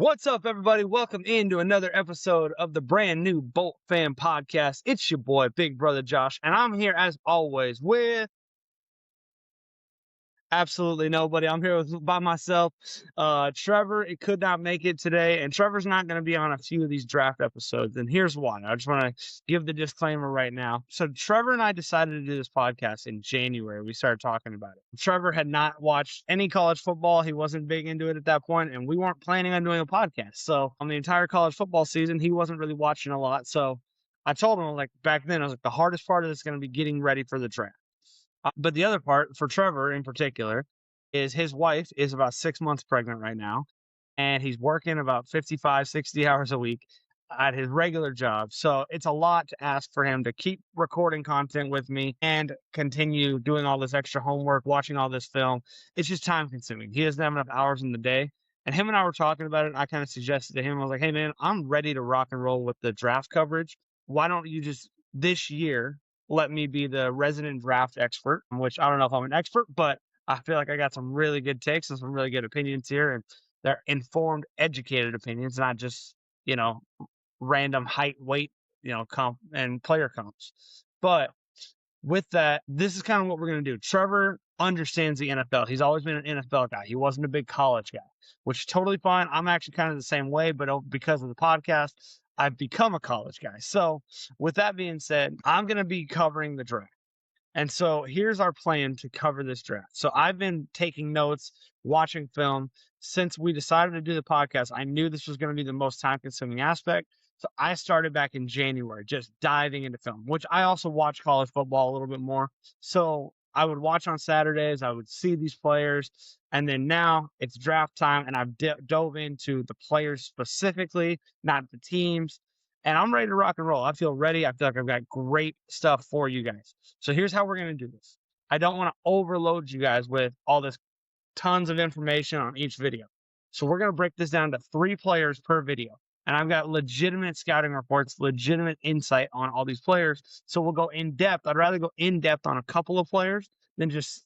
What's up, everybody? Welcome into another episode of the brand new Bolt Fan Podcast. It's your boy, Big Brother Josh, and I'm here as always with absolutely nobody. I'm here by myself. Trevor, it could not make it today, and Trevor's not going to be on a few of these draft episodes. And here's why. I just want to give the disclaimer right now. So Trevor and I decided to do this podcast in January. We started talking about it. Trevor had not watched any college football. He wasn't big into it at that point, and we weren't planning on doing a podcast. So on the entire college football season, he wasn't really watching a lot. So I told him, like back then, I was like, the hardest part of this is going to be getting ready for the draft. But the other part for Trevor in particular is his wife is about 6 months pregnant right now, and he's working about 55, 60 hours a week at his regular job. So it's a lot to ask for him to keep recording content with me and continue doing all this extra homework, watching all this film. It's just time consuming. He doesn't have enough hours in the day. And him and I were talking about it. I kind of suggested to him, I was like, hey, man, I'm ready to rock and roll with the draft coverage. Why don't you just this year let me be the resident draft expert, which I don't know if I'm an expert, but I feel like I got some really good takes and some really good opinions here. And they're informed, educated opinions, not just, random height, weight, comp and player comps. But with that, this is kind of what we're going to do. Trevor understands the NFL. He's always been an NFL guy. He wasn't a big college guy, which is totally fine. I'm actually kind of the same way, but because of the podcast, I've become a college guy. So with that being said, I'm going to be covering the draft. And so here's our plan to cover this draft. So I've been taking notes, watching film. Since we decided to do the podcast, I knew this was going to be the most time-consuming aspect. So I started back in January, just diving into film, which I also watch college football a little bit more. So I would watch on Saturdays. I would see these players. And then now it's draft time, and I've dove into the players specifically, not the teams. And I'm ready to rock and roll. I feel ready. I feel like I've got great stuff for you guys. So here's how we're going to do this. I don't want to overload you guys with all this tons of information on each video. So we're going to break this down to 3 players per video. And I've got legitimate scouting reports, legitimate insight on all these players. So we'll go in depth. I'd rather go in depth on a couple of players than just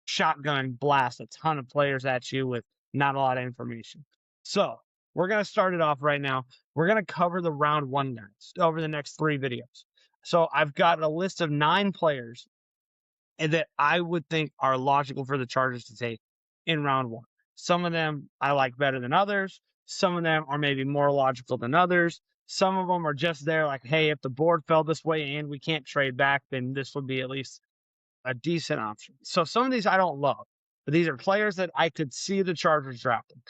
shotgun blast a ton of players at you with not a lot of information. So we're going to start it off right now. We're going to cover the round 1 guys over the next 3 videos. So I've got a list of 9 players that I would think are logical for the Chargers to take in round 1. Some of them I like better than others. Some of them are maybe more logical than others. Some of them are just there like, hey, if the board fell this way and we can't trade back, then this would be at least a decent option. So some of these I don't love, but these are players that I could see the Chargers drafting.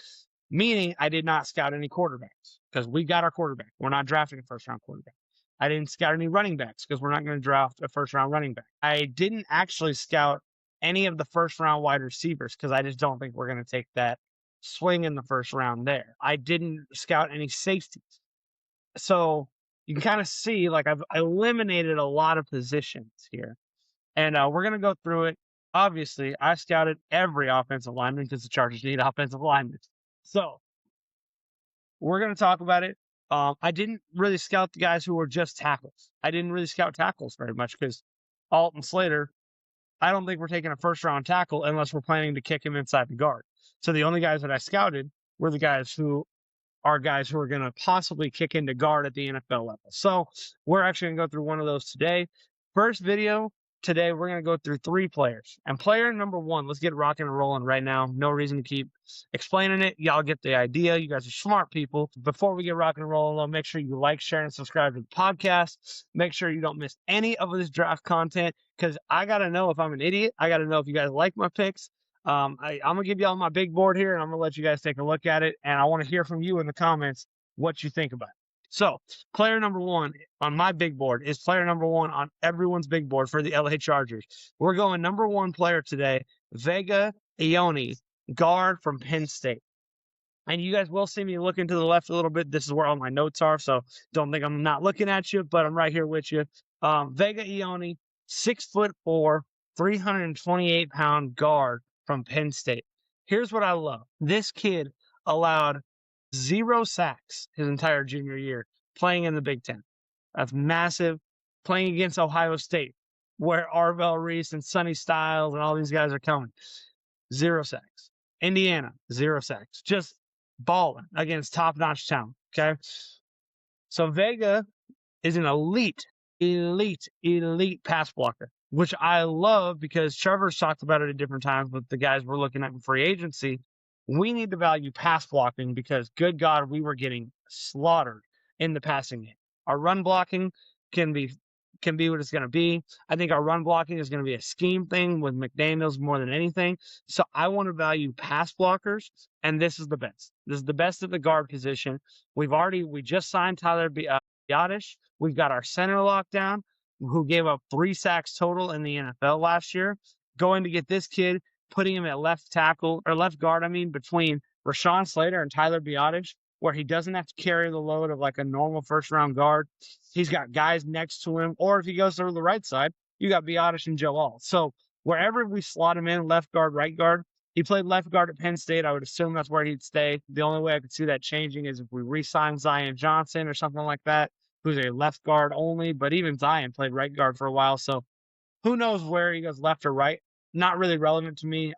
Meaning I did not scout any quarterbacks because we got our quarterback. We're not drafting a first-round quarterback. I didn't scout any running backs because we're not going to draft a first-round running back. I didn't actually scout any of the first-round wide receivers because I just don't think we're going to take that swing in the first round there. I didn't scout any safeties. So you can kind of see, like, I've eliminated a lot of positions here. And we're going to go through it. Obviously, I scouted every offensive lineman because the Chargers need offensive linemen. So we're going to talk about it. I didn't really scout the guys who were just tackles. I didn't really scout tackles very much because Alton Slater, I don't think we're taking a first-round tackle unless we're planning to kick him inside the guard. So the only guys that I scouted were the guys who are going to possibly kick into guard at the NFL level. So we're actually going to go through one of those today. First video. Today, we're going to go through 3 players. And player number 1, let's get rocking and rolling right now. No reason to keep explaining it. Y'all get the idea. You guys are smart people. Before we get rocking and rolling, make sure you like, share, and subscribe to the podcast. Make sure you don't miss any of this draft content because I got to know if I'm an idiot. I got to know if you guys like my picks. I'm going to give y'all my big board here, and I'm going to let you guys take a look at it. And I want to hear from you in the comments what you think about it. So, player number 1 on my big board is player number 1 on everyone's big board for the LA Chargers. We're going number 1 player today, Vega Ioane, guard from Penn State. And you guys will see me looking to the left a little bit. This is where all my notes are, so don't think I'm not looking at you, but I'm right here with you. Vega Ioane, 6'4", 328-pound guard from Penn State. Here's what I love. This kid allowed 0 sacks his entire junior year playing in the Big Ten. That's massive. Playing against Ohio State, where Arvell Reese and Sonny Styles and all these guys are coming. 0 sacks. Indiana, 0 sacks. Just balling against top-notch talent. Okay, so Vega is an elite pass blocker, which I love because Trevor's talked about it at different times with the guys we're looking at in free agency. We need to value pass blocking because, good God, we were getting slaughtered in the passing game. Our run blocking can be what it's going to be. I think our run blocking is going to be a scheme thing with McDaniels more than anything. So I want to value pass blockers, and this is the best. This is the best at the guard position. We just signed Tyler Biadasz. We've got our center lockdown, who gave up 3 sacks total in the NFL last year. Going to get this kid, putting him at left tackle or left guard, between Rashawn Slater and Tyler Biadasz, where he doesn't have to carry the load of like a normal first-round guard. He's got guys next to him, or if he goes to the right side, you got Biadasz and Joe Alt. So wherever we slot him in, left guard, right guard, he played left guard at Penn State. I would assume that's where he'd stay. The only way I could see that changing is if we re-sign Zion Johnson or something like that, who's a left guard only. But even Zion played right guard for a while. So who knows where he goes, left or right? Not really relevant to me.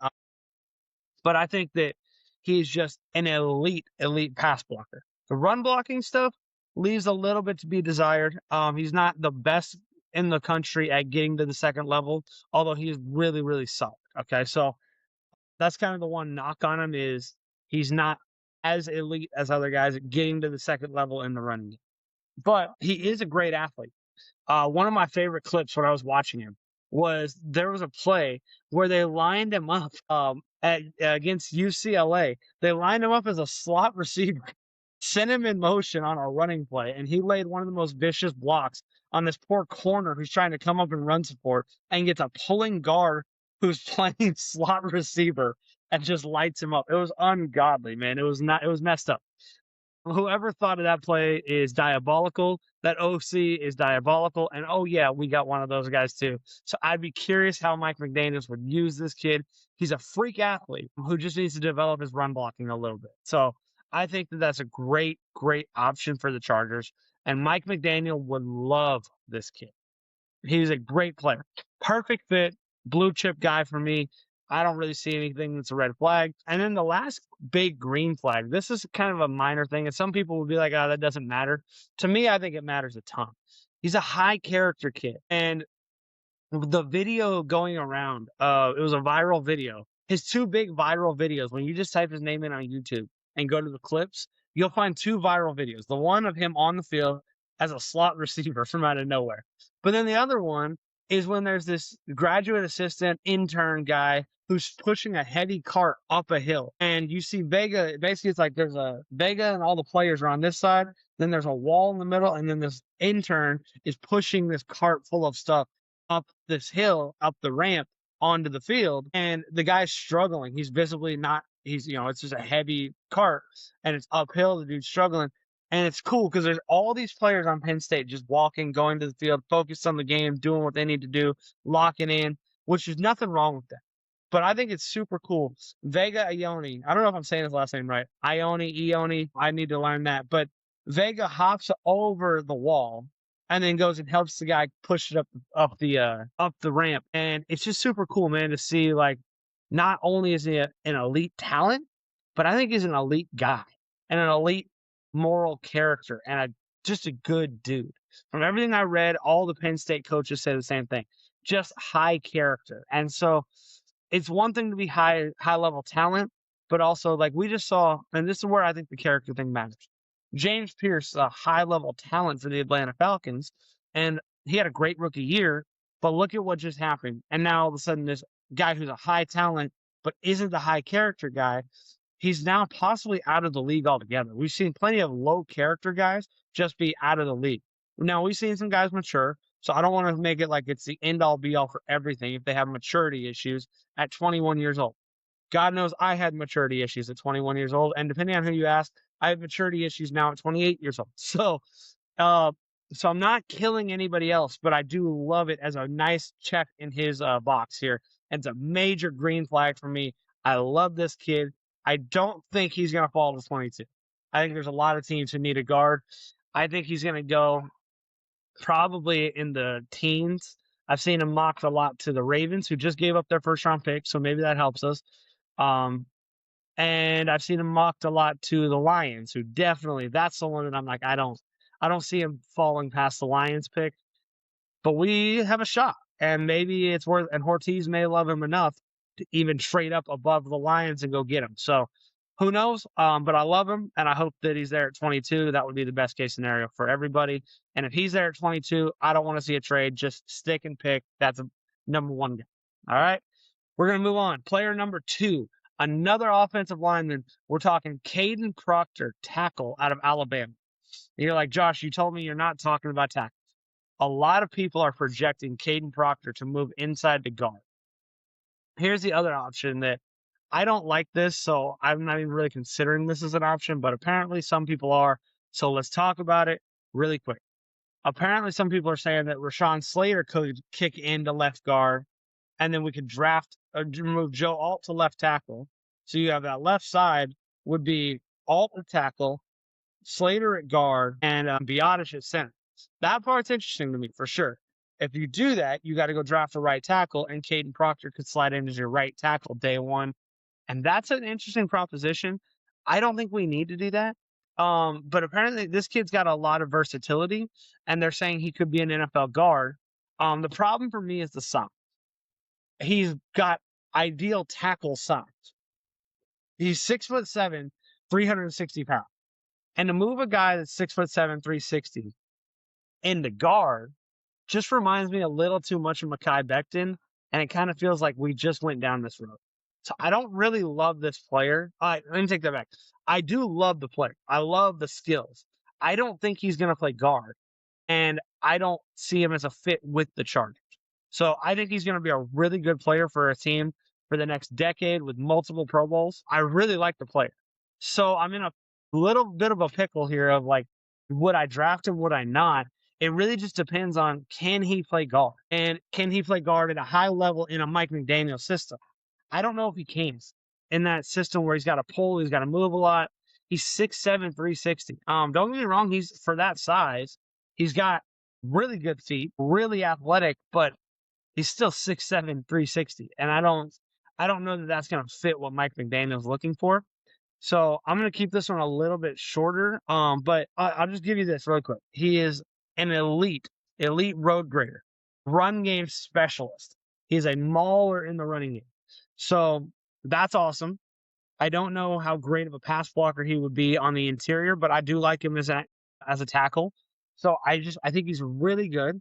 But I think that he's just an elite pass blocker. The run blocking stuff leaves a little bit to be desired. He's not the best in the country at getting to the second level, although he is really, really solid. Okay, so that's kind of the one knock on him is he's not as elite as other guys at getting to the second level in the running game. But he is a great athlete. One of my favorite clips when I was watching him was there was a play where they lined him up against UCLA. They lined him up as a slot receiver, sent him in motion on a running play, and he laid one of the most vicious blocks on this poor corner who's trying to come up and run support and gets a pulling guard who's playing slot receiver and just lights him up. It was ungodly, man. It was messed up. Whoever thought of that play is diabolical. That OC is diabolical. And oh yeah, we got one of those guys too. So I'd be curious how Mike McDaniels would use this kid. He's a freak athlete who just needs to develop his run blocking a little bit. So I think that that's a great option for the Chargers. And Mike McDaniel would love this kid. He's a great player. Perfect fit, blue chip guy for me. I don't really see anything that's a red flag. And then the last big green flag, this is kind of a minor thing. And some people will be like, oh, that doesn't matter. To me, I think it matters a ton. He's a high character kid. And the video going around, it was a viral video. His 2 big viral videos, when you just type his name in on YouTube and go to the clips, you'll find 2 viral videos. The one of him on the field as a slot receiver from out of nowhere. But then the other one is when there's this graduate assistant intern guy who's pushing a heavy cart up a hill. And you see Vega, basically it's like there's a Vega and all the players are on this side, then there's a wall in the middle, and then this intern is pushing this cart full of stuff up this hill, up the ramp onto the field. And the guy's struggling. He's visibly not, it's just a heavy cart and it's uphill. The dude's struggling. And it's cool because there's all these players on Penn State just walking, going to the field, focused on the game, doing what they need to do, locking in, which is nothing wrong with that. But I think it's super cool. Vega Ioane, I don't know if I'm saying his last name right. Ione, I need to learn that. But Vega hops over the wall and then goes and helps the guy push it up the ramp. And it's just super cool, man, to see, like, not only is he an elite talent, but I think he's an elite guy and an elite moral character and just a good dude. From everything I read, all the Penn State coaches say the same thing. Just high character. And so it's one thing to be high level talent, but also, like we just saw, and this is where I think the character thing matters. James Pierce, a high level talent for the Atlanta Falcons, and he had a great rookie year, but look at what just happened. And now all of a sudden this guy who's a high talent, but isn't the high character guy, he's now possibly out of the league altogether. We've seen plenty of low character guys just be out of the league. Now we've seen some guys mature, so I don't want to make it like it's the end all be all for everything if they have maturity issues at 21 years old. God knows I had maturity issues at 21 years old, and depending on who you ask, I have maturity issues now at 28 years old. So I'm not killing anybody else, but I do love it as a nice check in his box here. And it's a major green flag for me. I love this kid. I don't think he's going to fall to 22. I think there's a lot of teams who need a guard. I think he's going to go probably in the teens. I've seen him mocked a lot to the Ravens, who just gave up their first-round pick, so maybe that helps us. And I've seen him mocked a lot to the Lions, who definitely, that's the one that I'm like, I don't see him falling past the Lions pick, but we have a shot. And maybe it's worth, and Ortiz may love him enough to even trade up above the Lions and go get him. So who knows? But I love him, and I hope that he's there at 22. That would be the best case scenario for everybody. And if he's there at 22, I don't want to see a trade. Just stick and pick. That's a number one guy. All right. We're going to move on. Player number 2, another offensive lineman. We're talking Kaden Proctor, tackle out of Alabama. And you're like, Josh, you told me you're not talking about tackles. A lot of people are projecting Kaden Proctor to move inside to guard. Here's the other option that I don't like this, so I'm not even really considering this as an option, but apparently some people are. So let's talk about it really quick. Apparently some people are saying that Rashawn Slater could kick into left guard, and then we could draft or move Joe Alt to left tackle. So you have that left side would be Alt at tackle, Slater at guard, and Biotish at center. That part's interesting to me for sure. If you do that, you got to go draft a right tackle, and Kaden Proctor could slide in as your right tackle day one. And that's an interesting proposition. I don't think we need to do that. But apparently this kid's got a lot of versatility, and they're saying he could be an NFL guard. The problem for me is the size. He's got ideal tackle size. He's 6'7", 360 pounds. And to move a guy that's 6'7", 360 into guard just reminds me a little too much of Mekhi Becton, and it kind of feels like we just went down this road. So I don't really love this player. All right, let me take that back. I do love the player. I love the skills. I don't think he's going to play guard, and I don't see him as a fit with the Chargers. So I think he's going to be a really good player for a team for the next decade with multiple Pro Bowls. I really like the player. So I'm in a little bit of a pickle here of like, would I draft him? Would I not? It really just depends on, can he play guard? And can he play guard at a high level in a Mike McDaniel system? I don't know if he can in that system where he's got to pull, he's got to move a lot. He's 6'7", 360. Don't get me wrong, he's for that size, he's got really good feet, really athletic, but he's still 6'7", 360. And I don't know that that's going to fit what Mike McDaniel's looking for. So I'm going to keep this one a little bit shorter. But I'll just give you this real quick. He is an elite road grader, run game specialist. He's a mauler in the running game. So that's awesome. I don't know how great of a pass blocker he would be on the interior, but I do like him as a tackle. So I think he's really good.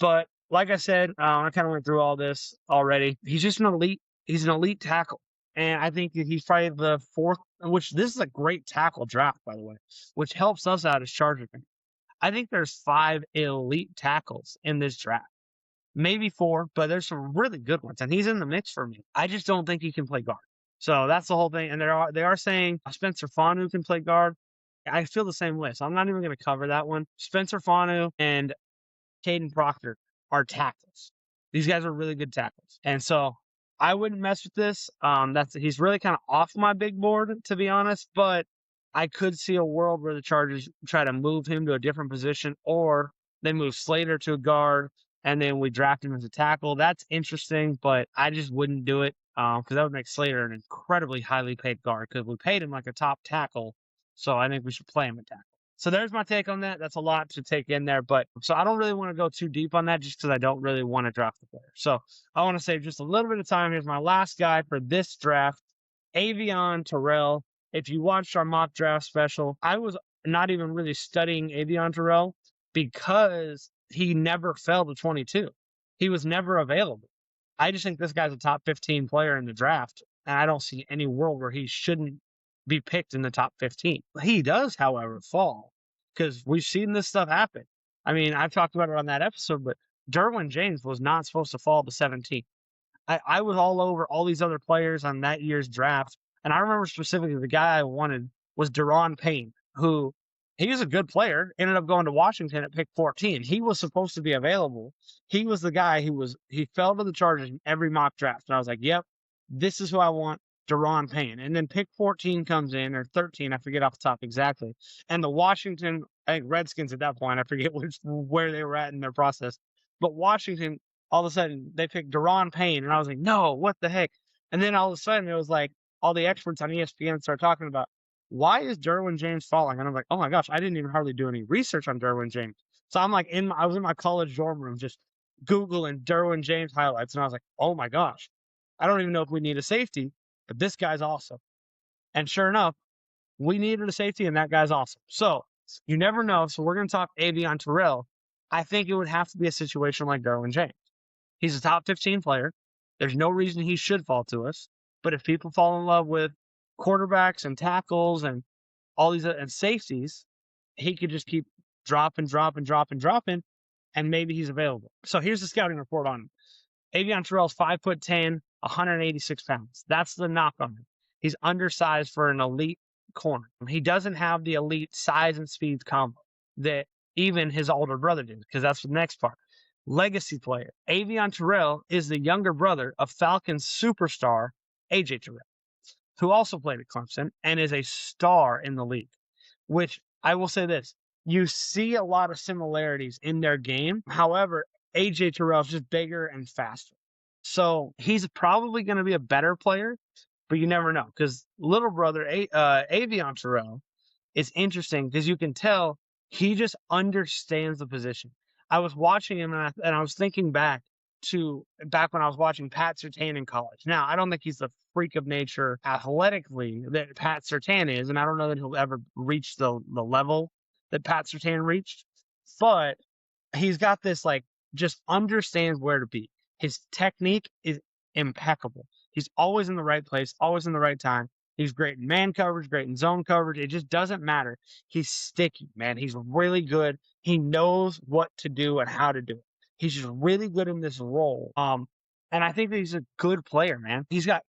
But like I said, I kind of went through all this already. He's just he's an elite tackle. And I think that he's probably the fourth, which this is a great tackle draft, by the way, which helps us out as Charger fans. I think there's 5 elite tackles in this draft. Maybe 4, but there's some really good ones, and he's in the mix for me. I just don't think he can play guard. So that's the whole thing. And they are saying Spencer Fanu can play guard. I feel the same way, so I'm not even going to cover that one. Spencer Fanu and Kaden Proctor are tackles. These guys are really good tackles. And so I wouldn't mess with this. He's really kind of off my big board, to be honest, but I could see a world where the Chargers try to move him to a different position, or they move Slater to a guard and then we draft him as a tackle. That's interesting, but I just wouldn't do it because that would make Slater an incredibly highly paid guard because we paid him like a top tackle. So I think we should play him at tackle. So there's my take on that. That's a lot to take in there, but so I don't really want to go too deep on that just because I don't really want to draft the player. So I want to save just a little bit of time. Here's my last guy for this draft, Aveion Terrell. If you watched our mock draft special, I was not even really studying Aveion Terrell because he never fell to 22. He was never available. I just think this guy's a top 15 player in the draft, and I don't see any world where he shouldn't be picked in the top 15. He does, however, fall because we've seen this stuff happen. I mean, I've talked about it on that episode, but Derwin James was not supposed to fall to 17. I was all over all these other players on that year's draft, and I remember specifically the guy I wanted was Daron Payne, who he was a good player, ended up going to Washington at pick 14. He was supposed to be available. He was the guy he fell to the Chargers in every mock draft. And I was like, yep, this is who I want, Daron Payne. And then pick 14 comes in, or 13, I forget off the top exactly. And the Washington, I think Redskins at that point, I forget where they were at in their process. But Washington, all of a sudden, they picked Daron Payne. And I was like, no, what the heck? And then all of a sudden, it was like, all the experts on ESPN start talking about, why is Derwin James falling? And I'm like, oh my gosh, I didn't even hardly do any research on Derwin James. So I'm like, I was in my college dorm room just Googling Derwin James highlights. And I was like, oh my gosh, I don't even know if we need a safety, but this guy's awesome. And sure enough, we needed a safety, and that guy's awesome. So you never know. So we're going to talk Aveion Terrell. I think it would have to be a situation like Derwin James. He's a top 15 player. There's no reason he should fall to us. But if people fall in love with quarterbacks and tackles and all these and safeties, he could just keep dropping, and maybe he's available. So here's the scouting report on him. Aveion Terrell's 5'10", 186 pounds. That's the knock on him. He's undersized for an elite corner. He doesn't have the elite size and speed combo that even his older brother did, because that's the next part. Legacy player. Aveion Terrell is the younger brother of Falcons superstar AJ Terrell, who also played at Clemson and is a star in the league, which I will say this. You see a lot of similarities in their game. However, AJ Terrell is just bigger and faster. So he's probably going to be a better player, but you never know, because little brother Aveion Terrell is interesting because you can tell he just understands the position. I was watching him and I was thinking back when I was watching Pat Surtain in college. Now, I don't think he's the freak of nature athletically that Pat Surtain is, and I don't know that he'll ever reach the level that Pat Surtain reached, but he's got this, like, just understands where to be. His technique is impeccable. He's always in the right place, always in the right time. He's great in man coverage, great in zone coverage. It just doesn't matter. He's sticky, man. He's really good. He knows what to do and how to do it. He's just really good in this role. And I think that he's a good player, man.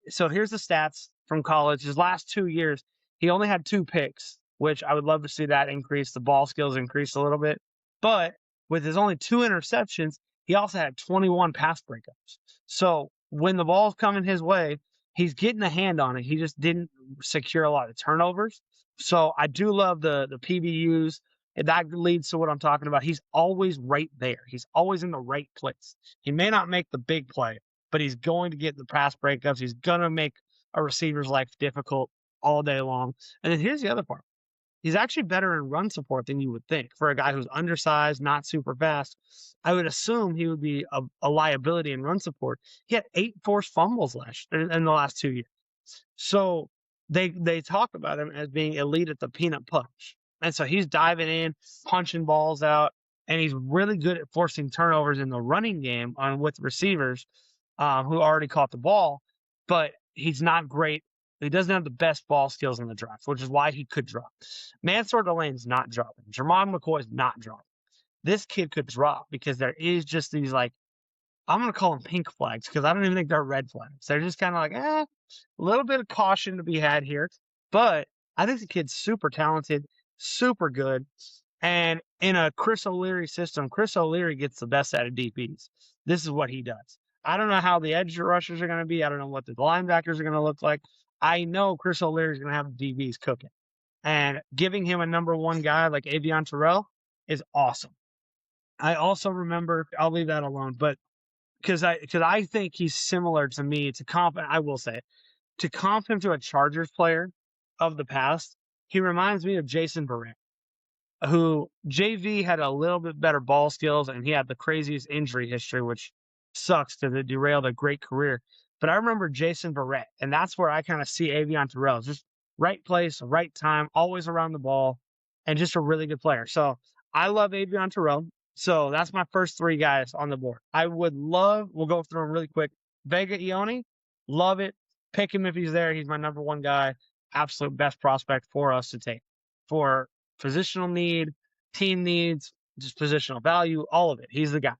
So here's the stats from college. His last 2 years, he only had 2 picks, which I would love to see that increase. The ball skills increase a little bit. But with his only 2 interceptions, he also had 21 pass breakups. So when the ball's coming his way, he's getting a hand on it. He just didn't secure a lot of turnovers. So I do love the PBUs. And that leads to what I'm talking about. He's always right there. He's always in the right place. He may not make the big play, but he's going to get the pass breakups. He's going to make a receiver's life difficult all day long. And then here's the other part. He's actually better in run support than you would think. For a guy who's undersized, not super fast, I would assume he would be a liability in run support. He had 8 forced fumbles in the last 2 years. So they talk about him as being elite at the peanut punch. And so he's diving in, punching balls out, and he's really good at forcing turnovers in the running game with receivers who already caught the ball, but he's not great. He doesn't have the best ball skills in the draft, which is why he could drop. Mansour Delane's not dropping. Jermon McCoy's not dropping. This kid could drop because there is just these, like, I'm going to call them pink flags because I don't even think they're red flags. They're just kind of like, a little bit of caution to be had here. But I think the kid's super talented, super good. And in a Chris O'Leary system, Chris O'Leary gets the best out of DBs. This is what he does. I don't know how the edge rushers are going to be. I don't know what the linebackers are going to look like. I know Chris O'Leary is going to have the DBs cooking. And giving him a number 1 guy like Aveion Terrell is awesome. I also remember, I'll leave that alone, but because I think he's similar to me I will say it, to comp him to a Chargers player of the past, he reminds me of Jason Verrett, who JV had a little bit better ball skills and he had the craziest injury history, which sucks because it derailed a great career. But I remember Jason Verrett, and that's where I kind of see Aveion Terrell, just right place, right time, always around the ball, and just a really good player. So I love Aveion Terrell. So that's my first 3 guys on the board. We'll go through them really quick. Vega Ioane, love it. Pick him if he's there. He's my number 1 guy. Absolute best prospect for us to take. For positional need, team needs, just positional value, all of it. He's the guy.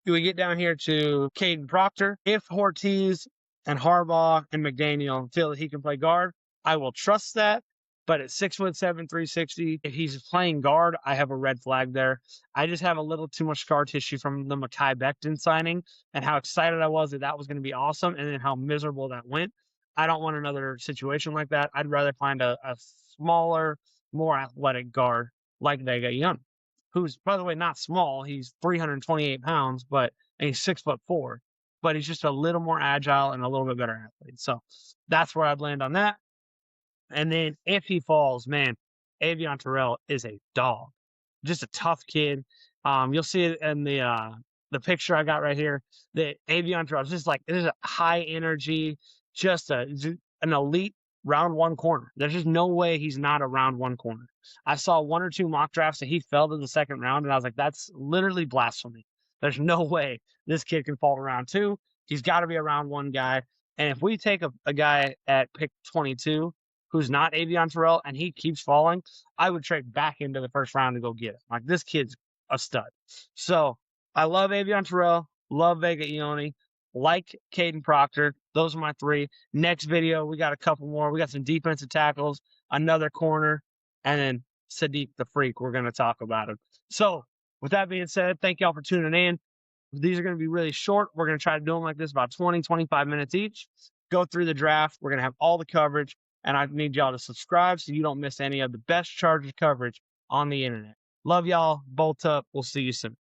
Do we get down here to Kaden Proctor? If Ortiz and Harbaugh and McDaniel feel that he can play guard, I will trust that. But at 6'7", 360, if he's playing guard, I have a red flag there. I just have a little too much scar tissue from the Mekhi Becton signing and how excited I was that was going to be awesome, and then how miserable that went. I don't want another situation like that. I'd rather find a smaller, more athletic guard like Vega Ioane, who's, by the way, not small. He's 328 pounds, and he's 6'4". but he's just a little more agile and a little bit better athlete. So that's where I'd land on that. And then if he falls, man, Aveion Terrell is a dog, just a tough kid. You'll see it in the picture I got right here. The Aveion Terrell is just like, it is a high energy, just an elite round one corner. There's just no way he's not a round one corner. I saw 1 or 2 mock drafts that he fell to the second round, and I was like, that's literally blasphemy. There's no way this kid can fall to round 2. He's got to be a round 1 guy. And if we take a guy at pick 22 who's not Aveion Terrell and he keeps falling, I would trade back into the first round to go get him. Like, this kid's a stud. So I love Aveion Terrell, love Vega Ioane, like Kaden Proctor. Those are my 3. Next video, we got a couple more. We got some defensive tackles, another corner, and then Sadiq the Freak. We're going to talk about him. So with that being said, thank y'all for tuning in. These are going to be really short. We're going to try to do them like this, about 20, 25 minutes each. Go through the draft. We're going to have all the coverage, and I need y'all to subscribe so you don't miss any of the best Chargers coverage on the internet. Love y'all. Bolt up. We'll see you soon.